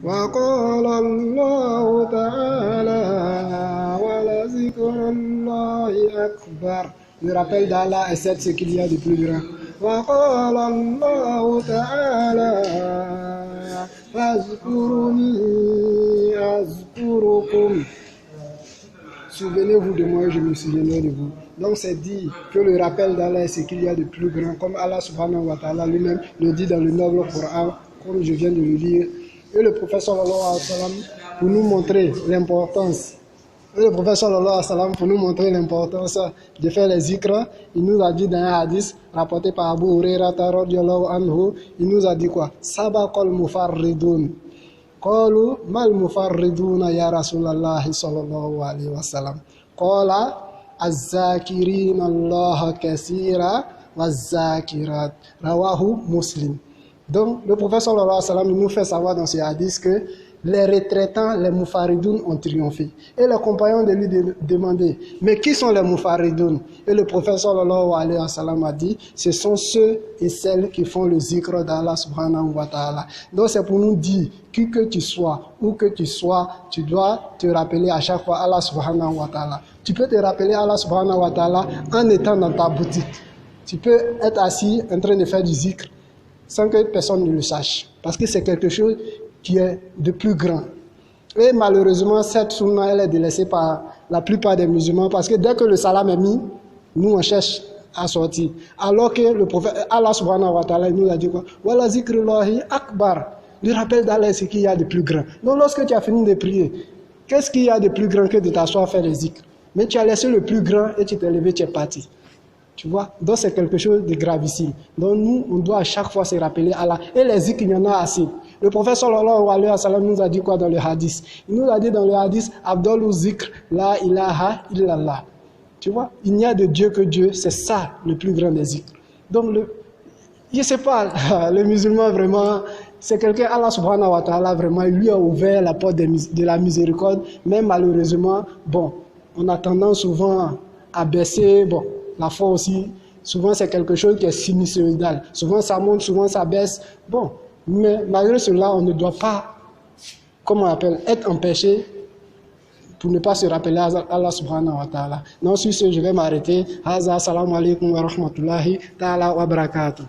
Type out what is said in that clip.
وقال الله تعالى ولذكر الله أكبر. Le rappel d'Allah est ce qu'il y a de plus grand. وقال الله تعالى فاذكروني أذكركم. Souvenez-vous de moi, je me souviendrai de vous. Donc c'est dit que le rappel d'Allah est ce qu'il y a de plus grand, comme Allah subhanahu wa ta'ala lui-même le dit dans le noble Coran, comme je viens de le lire. Et le prophète sallallahu alayhi wa sallam, pour nous montrer l'importance, de faire les zikrs, il nous a dit dans un hadith rapporté par Abu Huraira radiyallahu anhu, il nous a dit quoi? Sabaqal mufarridun. Qalu mal mufarriduna ya Rasulullah sallallahu alayhi wa sallam. Qala az-zakirin Allah kaseera waz-zakirat. Rawahu Muslim. Donc le prophète sallallahu alayhi wa sallam nous fait savoir dans ce hadith que les retraitants, les mufaridun ont triomphé. Et les compagnons de lui demandaient, mais qui sont les mufaridun? Et le prophète sallallahu alayhi wa sallam a dit, ce sont ceux et celles qui font le zikr d'Allah subhanahu wa ta'ala. Donc c'est pour nous dire, qui que tu sois, où que tu sois, tu dois te rappeler à chaque fois Allah subhanahu wa ta'ala. Tu peux te rappeler Allah subhanahu wa ta'ala en étant dans ta boutique. Tu peux être assis en train de faire du zikr sans que personne ne le sache. Parce que c'est quelque chose qui est de plus grand. Et malheureusement, cette sunna, elle est délaissée par la plupart des musulmans parce que dès que le salam est mis, nous on cherche à sortir. Alors que le prophète Allah subhanahu wa ta'ala nous a dit quoi? Wala zikrullahi akbar. Le rappel d'Allah, c'est qu'il y a de plus grand. Donc lorsque tu as fini de prier, qu'est-ce qu'il y a de plus grand que de t'asseoir faire les zikrs? Mais tu as laissé le plus grand et tu t'es levé, tu es parti. Tu vois? Donc c'est quelque chose de gravissime. Donc nous, on doit à chaque fois se rappeler Allah. Et les zikrs, il y en a assez. Le prophète sallallahu alayhi wa sallam nous a dit quoi dans le hadith? Il nous a dit dans le hadith, Abdul zikr, la ilaha illallah. Tu vois? Il n'y a de Dieu que Dieu. C'est ça le plus grand des zikrs. Donc je ne sais pas, le musulman vraiment, c'est quelqu'un, Allah subhanahu wa ta'ala, vraiment, il lui a ouvert la porte de la miséricorde. Mais malheureusement, bon, on a tendance souvent à baisser, bon, la foi aussi, souvent c'est quelque chose qui est sinusoïdal. Souvent ça monte, souvent ça baisse. Bon, mais malgré cela, on ne doit pas, comment on appelle, être empêché pour ne pas se rappeler à Allah subhanahu wa ta'ala. Donc sur ce, je vais m'arrêter. Haza, salam alaikum wa rahmatullahi ta'ala wa barakatuh.